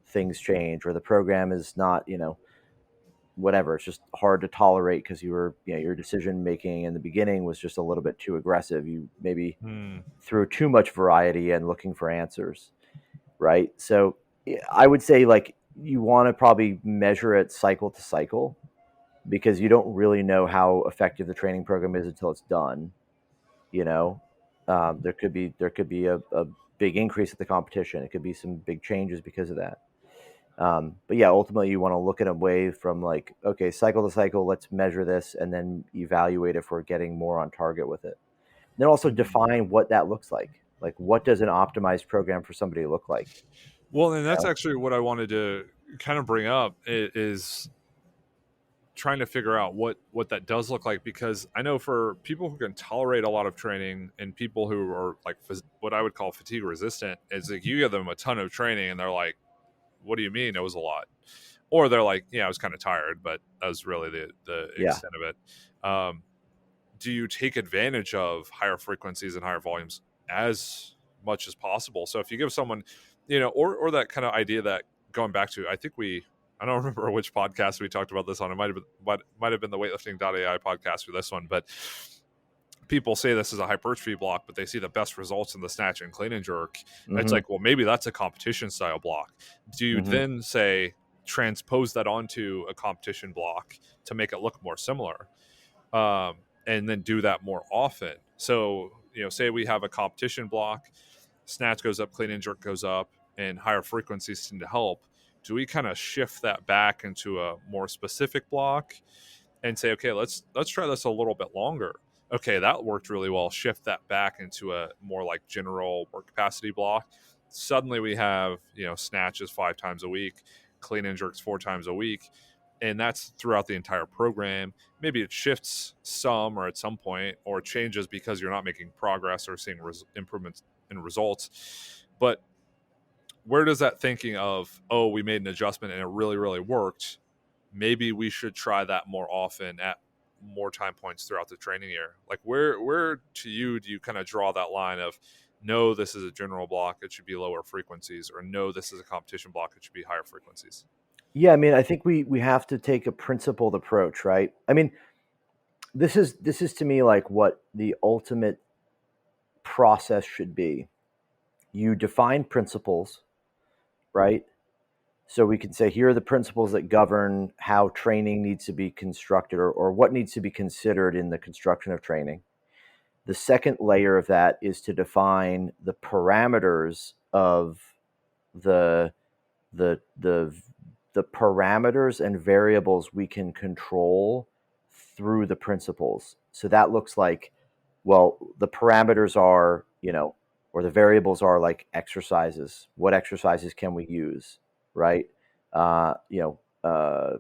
Speaker 2: things change, or the program is not, whatever, it's just hard to tolerate because your decision making in the beginning was just a little bit too aggressive. You maybe threw too much variety and looking for answers, right? So I would say, like, you want to probably measure it cycle to cycle, because you don't really know how effective the training program is until it's done. There could be a big increase at the competition. It could be some big changes because of that. But yeah, ultimately you want to look at a way from, like, okay, cycle to cycle, let's measure this and then evaluate if we're getting more on target with it. And then also define what that looks like. Like, what does an optimized program for somebody look like?
Speaker 1: Well, and that's actually what I wanted to kind of bring up, is trying to figure out what that does look like, because I know for people who can tolerate a lot of training and people who are like what I would call fatigue resistant, is like you give them a ton of training and they're like, what do you mean it was a lot? Or they're like, yeah, I was kind of tired, but that was really the extent of it. Do you take advantage of higher frequencies and higher volumes as much as possible? So if you give someone, or that kind of idea that, going back to, I don't remember which podcast we talked about this on. It might have been the weightlifting.ai podcast for this one, but people say this is a hypertrophy block, but they see the best results in the snatch and clean and jerk. Mm-hmm. It's like, well, maybe that's a competition style block. Do you then say transpose that onto a competition block to make it look more similar, and then do that more often? So, say we have a competition block, snatch goes up, clean and jerk goes up, and higher frequencies seem to help. Do we kind of shift that back into a more specific block and say, okay, let's try this a little bit longer? Okay, that worked really well. Shift that back into a more like general work capacity block. Suddenly we have, snatches 5 times a week, clean and jerks 4 times a week, and that's throughout the entire program. Maybe it shifts some, or at some point, or changes because you're not making progress or seeing improvements in results. But where does that thinking of, oh, we made an adjustment and it really, really worked, maybe we should try that more often at more time points throughout the training year? Like, where to you do you kind of draw that line of, no, this is a general block, it should be lower frequencies, or no, this is a competition block, it should be higher frequencies?
Speaker 2: Yeah, I mean, I think we have to take a principled approach, right? I mean, this is to me like what the ultimate process should be. You define principles, right? So we can say, here are the principles that govern how training needs to be constructed, or what needs to be considered in the construction of training. The second layer of that is to define the parameters of the the the the parameters and variables we can control through the principles. So that looks like, well, the parameters are, or the variables are like exercises. What exercises can we use, right? Uh, you know, uh,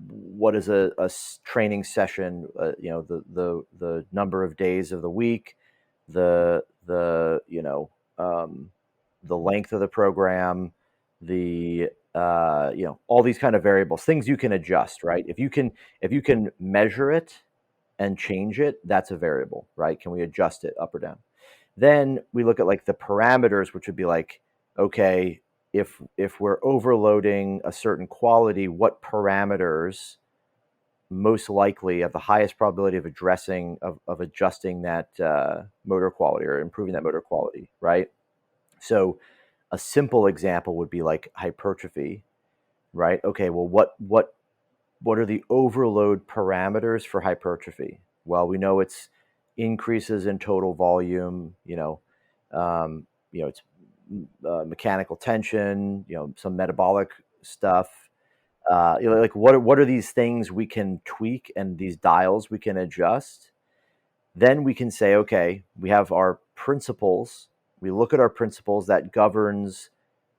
Speaker 2: what is a training session? The number of days of the week, the the length of the program, the all these kind of variables, things you can adjust, right? If you can measure it and change it, that's a variable, right? Can we adjust it up or down? Then we look at like the parameters, which would be like, okay, if we're overloading a certain quality, what parameters most likely have the highest probability of adjusting that motor quality or improving that motor quality, right? So a simple example would be like hypertrophy, right? Okay, well, what are the overload parameters for hypertrophy? Well, we know it's increases in total volume. It's mechanical tension. Some metabolic stuff. Like what are these things we can tweak and these dials we can adjust? Then we can say, okay, we have our principles. We look at our principles that governs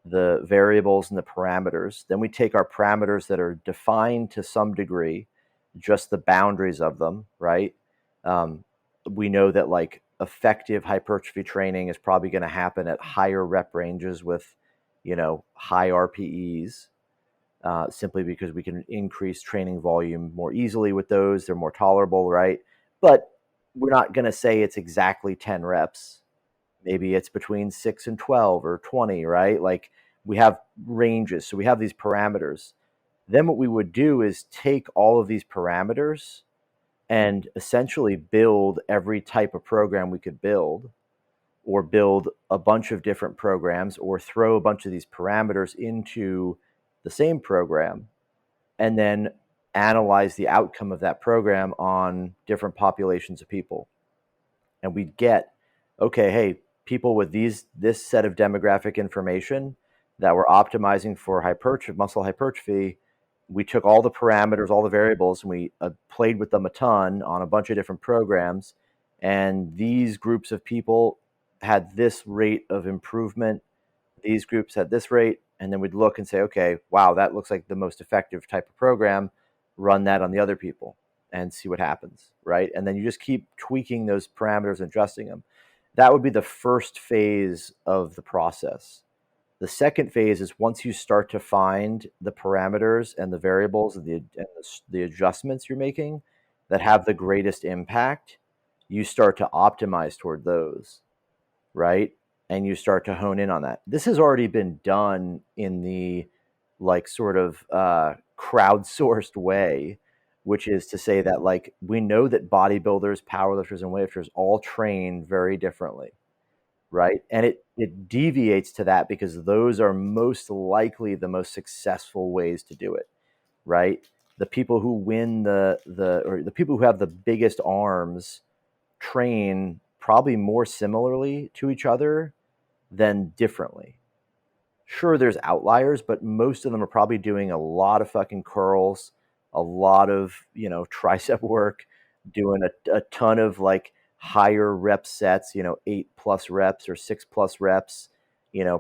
Speaker 2: the variables and the parameters. Then we take our parameters that are defined to some degree, just the boundaries of them, right? We know that like effective hypertrophy training is probably going to happen at higher rep ranges with, high RPEs, simply because we can increase training volume more easily with those. They're more tolerable, right? But we're not going to say it's exactly 10 reps. Maybe it's between 6 and 12 or 20, right? Like we have ranges. So we have these parameters. Then what we would do is take all of these parameters and essentially build every type of program we could build, or build a bunch of different programs, or throw a bunch of these parameters into the same program, and then analyze the outcome of that program on different populations of people. And we'd get, okay, hey, people with this set of demographic information that we're optimizing for muscle hypertrophy, we took all the parameters, all the variables, and we played with them a ton on a bunch of different programs. And these groups of people had this rate of improvement. These groups had this rate. And then we'd look and say, okay, wow, that looks like the most effective type of program. Run that on the other people and see what happens, right? And then you just keep tweaking those parameters and adjusting them. That would be the first phase of the process. The second phase is once you start to find the parameters and the variables and the adjustments you're making that have the greatest impact, you start to optimize toward those, right? And you start to hone in on that. This has already been done in the like sort of crowdsourced way, which is to say that like we know that bodybuilders, powerlifters, and weightlifters all train very differently, right? And it deviates to that because those are most likely the most successful ways to do it, right? The people who win or the people who have the biggest arms train probably more similarly to each other than differently. Sure, there's outliers, but most of them are probably doing a lot of fucking curls, a lot of, tricep work, doing a ton of like higher rep sets, 8+ reps or 6+ reps,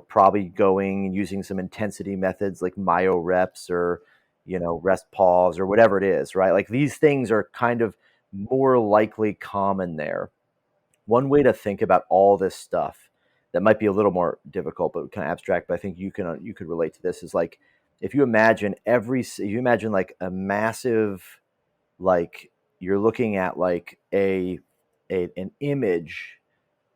Speaker 2: probably going and using some intensity methods like myo reps or, rest pause or whatever it is, right? Like these things are kind of more likely common there. One way to think about all this stuff that might be a little more difficult, but kind of abstract, but I think you could relate to this, is like if you imagine like a massive, like you're looking at like an image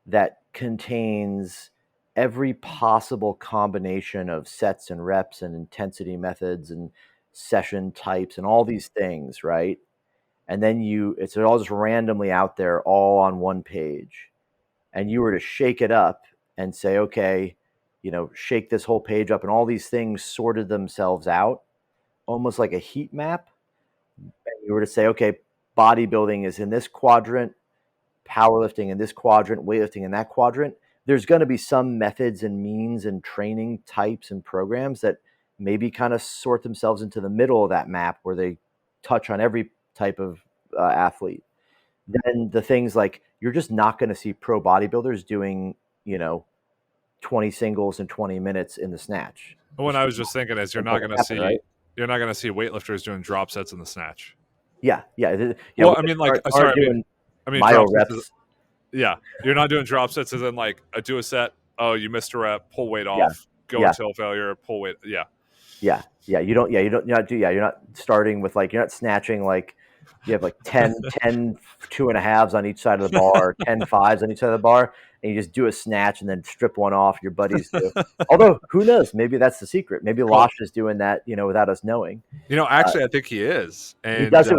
Speaker 2: that contains every possible combination of sets and reps and intensity methods and session types and all these things, right? And then it's all just randomly out there all on one page. And you were to shake it up and say, okay, shake this whole page up, and all these things sorted themselves out, almost like a heat map. And you were to say, okay, bodybuilding is in this quadrant, powerlifting in this quadrant, weightlifting in that quadrant. There's going to be some methods and means and training types and programs that maybe kind of sort themselves into the middle of that map where they touch on every type of athlete. Then the things like, you're just not going to see pro bodybuilders doing, 20 singles in 20 minutes in the snatch.
Speaker 1: What I was just thinking is you're not going to see weightlifters doing drop sets in the snatch.
Speaker 2: Yeah.
Speaker 1: Well, I mean, like, sorry, I mean,
Speaker 2: myo
Speaker 1: drop
Speaker 2: reps.
Speaker 1: Yeah, you're not doing drop sets as in like do a set. Oh, you missed a rep, pull weight off, go until failure, pull weight. Yeah.
Speaker 2: You're not starting with you're not snatching you have 10 2.5s on each side of the bar, 10 5s on each side of the bar, and you just do a snatch and then strip one off. Your buddies do. Although, who knows? Maybe that's the secret. Maybe Losh is doing that, without us knowing.
Speaker 1: Actually, I think he is. And
Speaker 2: he does it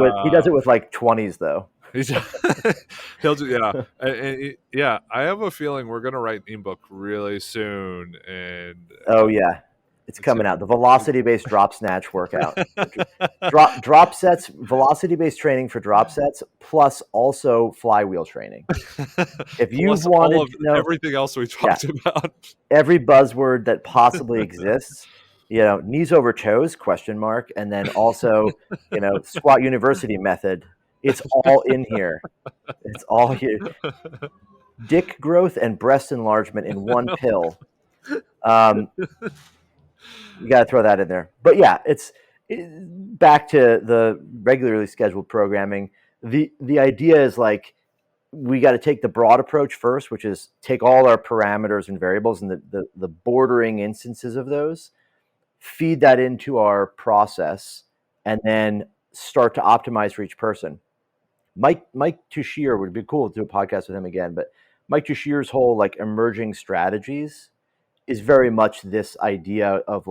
Speaker 2: with 20s though.
Speaker 1: He'll do, yeah. I have a feeling we're gonna write an ebook really soon, and
Speaker 2: it's coming out. The velocity-based drop snatch workout, drop sets, velocity-based training for drop sets, plus also flywheel training. If you've wanted to know
Speaker 1: everything else we talked about,
Speaker 2: every buzzword that possibly exists. Knees over toes ? And then also, squat university method. It's all in here. It's all here. Dick growth and breast enlargement in one pill. You got to throw that in there. But yeah, it's back to the regularly scheduled programming. The idea is we got to take the broad approach first, which is take all our parameters and variables and the bordering instances of those, feed that into our process, and then start to optimize for each person. Mike Tushir would be cool to do a podcast with him again, but Mike Tushir's whole emerging strategies is very much this idea of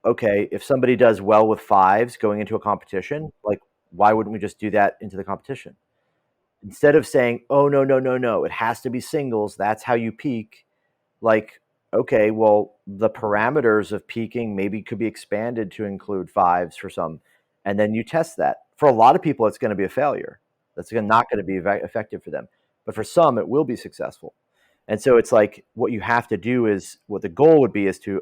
Speaker 2: okay, if somebody does well with 5s going into a competition, why wouldn't we just do that into the competition? Instead of saying, oh, no, it has to be singles, that's how you peak. Okay, well, the parameters of peaking maybe could be expanded to include 5s for some, and then you test that. For a lot of people, it's going to be a failure. That's not going to be effective for them. But for some, it will be successful. And so it's what you have to do is, what the goal would be is to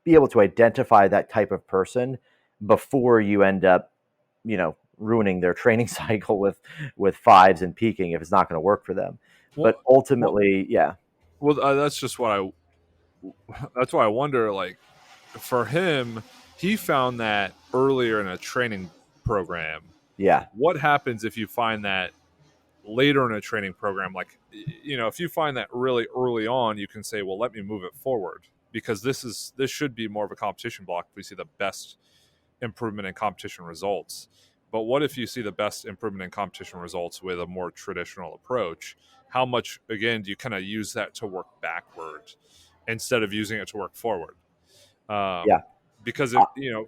Speaker 2: be able to identify that type of person before you end up, ruining their training cycle with 5s and peaking if it's not going to work for them. But ultimately,
Speaker 1: Well, that's just that's why I wonder, for him, he found that earlier in a training program.
Speaker 2: Yeah.
Speaker 1: What happens if you find that later in a training program? If you find that really early on, you can say, well, let me move it forward, because this should be more of a competition block. We see the best improvement in competition results. But what if you see the best improvement in competition results with a more traditional approach? How much, again, do you kind of use that to work backward instead of using it to work forward? Because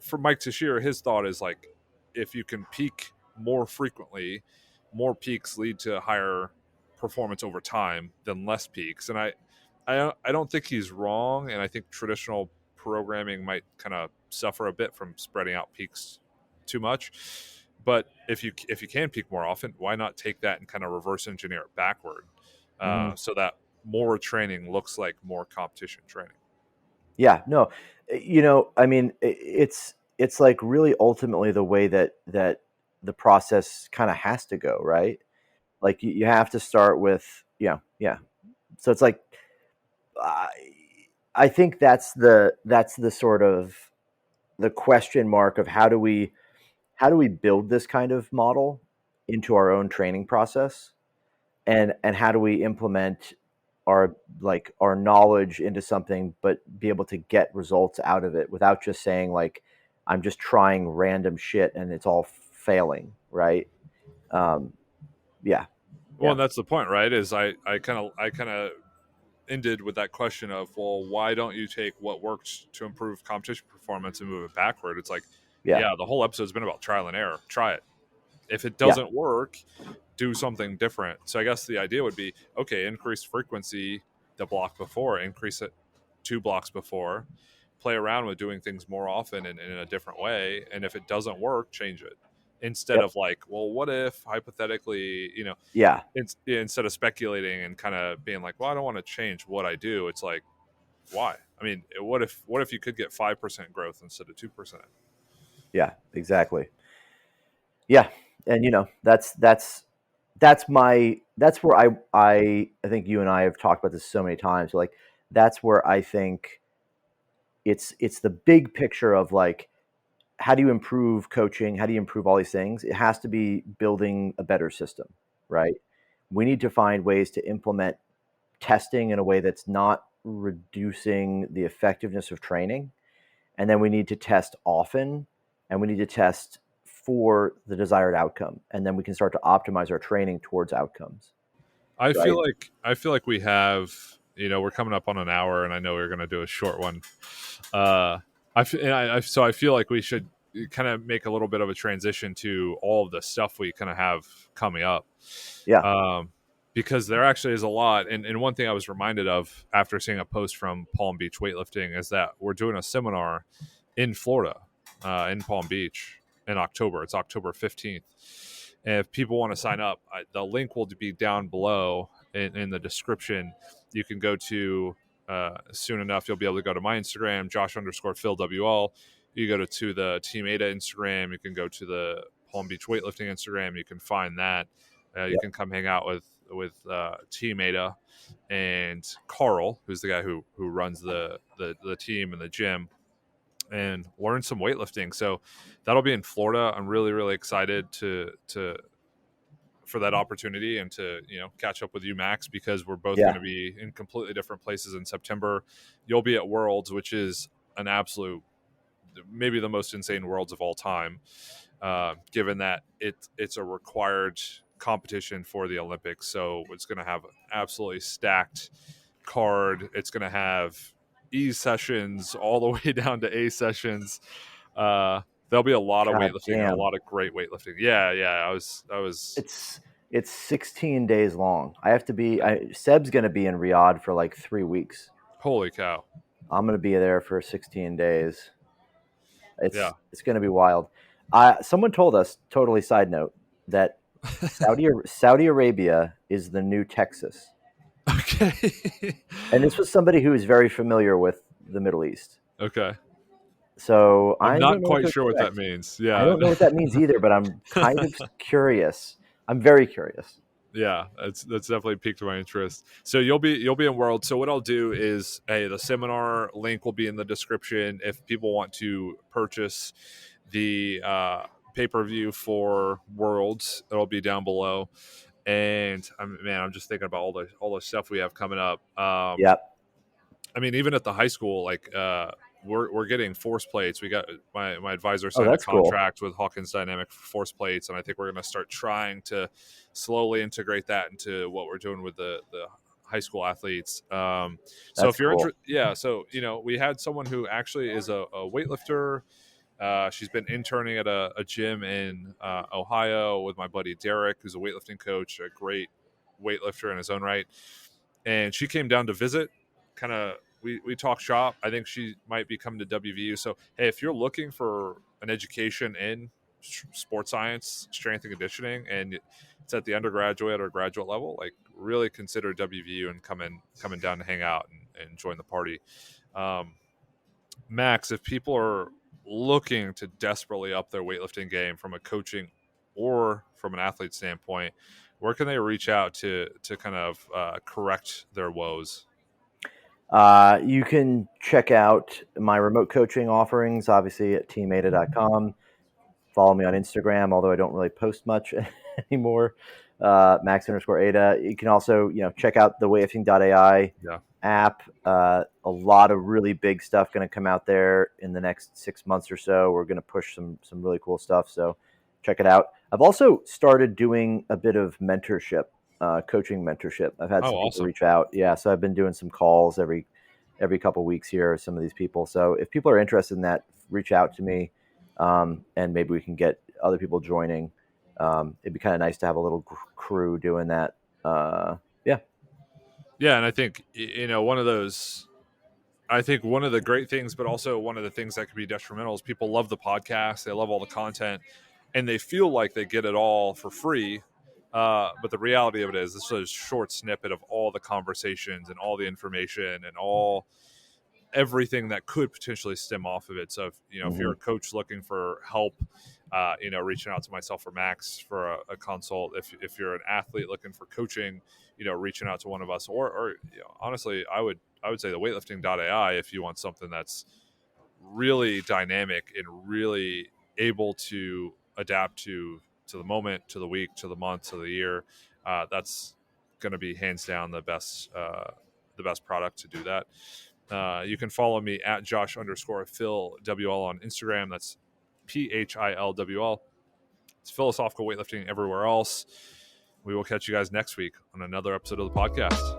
Speaker 1: for Mike Tushir, his thought is if you can peak more frequently, more peaks lead to higher performance over time than less peaks. And I don't think he's wrong, and I think traditional programming might kind of suffer a bit from spreading out peaks too much. But if you can peak more often, why not take that and kind of reverse engineer it backward, so that more training looks like more competition training?
Speaker 2: Yeah, no, I mean, it's really ultimately the way that the process kind of has to go, right? You have to start with, So it's I think that's the sort of the question mark of how do we build this kind of model into our own training process, and how do we implement our knowledge into something, but be able to get results out of it without just saying I'm just trying random shit and it's all failing, right?
Speaker 1: Well, and that's the point, right? Is I kind of ended with that question of, well, why don't you take what worked to improve competition performance and move it backward? It's like,
Speaker 2: Yeah.
Speaker 1: the whole episode's been about trial and error. Try it. If it
Speaker 2: Yeah.
Speaker 1: doesn't work, do something different. So I guess the idea would be, okay, increase frequency the block before, increase it 2 blocks before, play around with doing things more often and in a different way. And if it doesn't work, change it. Instead
Speaker 2: Yep.
Speaker 1: of like, well, what if hypothetically,
Speaker 2: Yeah.
Speaker 1: instead of speculating and kind of being like, well, I don't want to change what I do. It's like, why? I mean, what if you could get 5% growth instead of 2%?
Speaker 2: Yeah, exactly. Yeah. And that's where I think you and I have talked about this so many times. Like, that's where I think it's the big picture of like, how do you improve coaching? How do you improve all these things? It has to be building a better system, right? We need to find ways to implement testing in a way that's not reducing the effectiveness of training. And then we need to test often, and we need to test for the desired outcome. And then we can start to optimize our training towards outcomes.
Speaker 1: I
Speaker 2: Right.
Speaker 1: feel like we have, we're coming up on an hour, and I know we're going to do a short one. So I feel like we should kind of make a little bit of a transition to all of the stuff we kind of have coming up.
Speaker 2: Yeah.
Speaker 1: Because there actually is a lot. And one thing I was reminded of after seeing a post from Palm Beach Weightlifting is that we're doing a seminar in Florida, in Palm Beach in October. It's October 15th. And if people want to sign up, the link will be down below in the description. You can go to, soon enough, you'll be able to go to my Instagram, Josh_PhilWL. You go to the Team Aita Instagram. You can go to the Palm Beach Weightlifting Instagram. You can find that. You can come hang out with Team Aita and Carl, who's the guy who runs the team and the gym, and learn some weightlifting. So that'll be in Florida. I'm really, really excited for that opportunity and to catch up with you, Max, because we're both going to be in completely different places in September. You'll be at Worlds, which is an absolute, maybe the most insane Worlds of all time, given that it's a required competition for the Olympics. So it's going to have an absolutely stacked card. It's going to have E sessions all the way down to A sessions. There'll be a lot of weightlifting and a lot of great weightlifting. I was.
Speaker 2: It's 16 days long. I have to be. Seb's going to be in Riyadh for like 3 weeks.
Speaker 1: Holy cow!
Speaker 2: I'm going to be there for 16 days. It's going to be wild. Someone told us, totally side note, that Saudi Arabia is the new Texas.
Speaker 1: Okay.
Speaker 2: And this was somebody who is very familiar with the Middle East.
Speaker 1: Okay.
Speaker 2: So
Speaker 1: I'm not quite sure what that means. Yeah.
Speaker 2: I don't know what that means either, but I'm kind of curious. I'm very curious.
Speaker 1: Yeah, that's definitely piqued my interest. So you'll be in World. So what I'll do is, the seminar link will be in the description. If people want to purchase the pay-per-view for Worlds, it'll be down below. And I'm just thinking about all the stuff we have coming up.
Speaker 2: Yep.
Speaker 1: I mean, even at the high school, like we're getting force plates. We got my advisor signed a contract with Hawkins Dynamic for force plates, and I think we're going to start trying to slowly integrate that into what we're doing with the high school athletes. So if you're interested, so we had someone who actually is a weightlifter. She's been interning at a gym in Ohio with my buddy Derek, who's a weightlifting coach, a great weightlifter in his own right. And she came down to visit. Kind of, we talk shop. I think she might be coming to WVU. So, hey, if you're looking for an education in sports science, strength and conditioning, and it's at the undergraduate or graduate level, like really consider WVU and coming down to hang out and join the party. Max, if people are looking to desperately up their weightlifting game from a coaching or from an athlete standpoint, where can they reach out to kind of correct their woes?
Speaker 2: You can check out my remote coaching offerings, obviously, at teamaita.com. Follow me on Instagram, although I don't really post much anymore. Max_Aita. You can also, check out the weightlifting.ai app. A lot of really big stuff going to come out there in the next 6 months or so. We're going to push some really cool stuff. So check it out. I've also started doing a bit of mentorship coaching mentorship. I've had
Speaker 1: Oh,
Speaker 2: some people
Speaker 1: awesome.
Speaker 2: reach out. Yeah, so I've been doing some calls every couple weeks here with some of these people. So if people are interested in that, reach out to me, and maybe we can get other people joining. It'd be kind of nice to have a little crew doing that. Yeah.
Speaker 1: Yeah, and I think one of those. I think one of the great things, but also one of the things that could be detrimental, is people love the podcast, they love all the content, and they feel like they get it all for free. But the reality of it is, this is a short snippet of all the conversations and all the information and everything that could potentially stem off of it. So if you're a coach looking for help, reaching out to myself or Max for a consult. If you're an athlete looking for coaching, reaching out to one of us, or honestly, I would say the weightlifting.ai if you want something that's really dynamic and really able to adapt to the moment, to the week, to the month, to the year. That's going to be hands down the best product to do that. You can follow me at Josh_PhilWL on Instagram. That's PHILWL. It's Philosophical Weightlifting everywhere else. We will catch you guys next week on another episode of the podcast.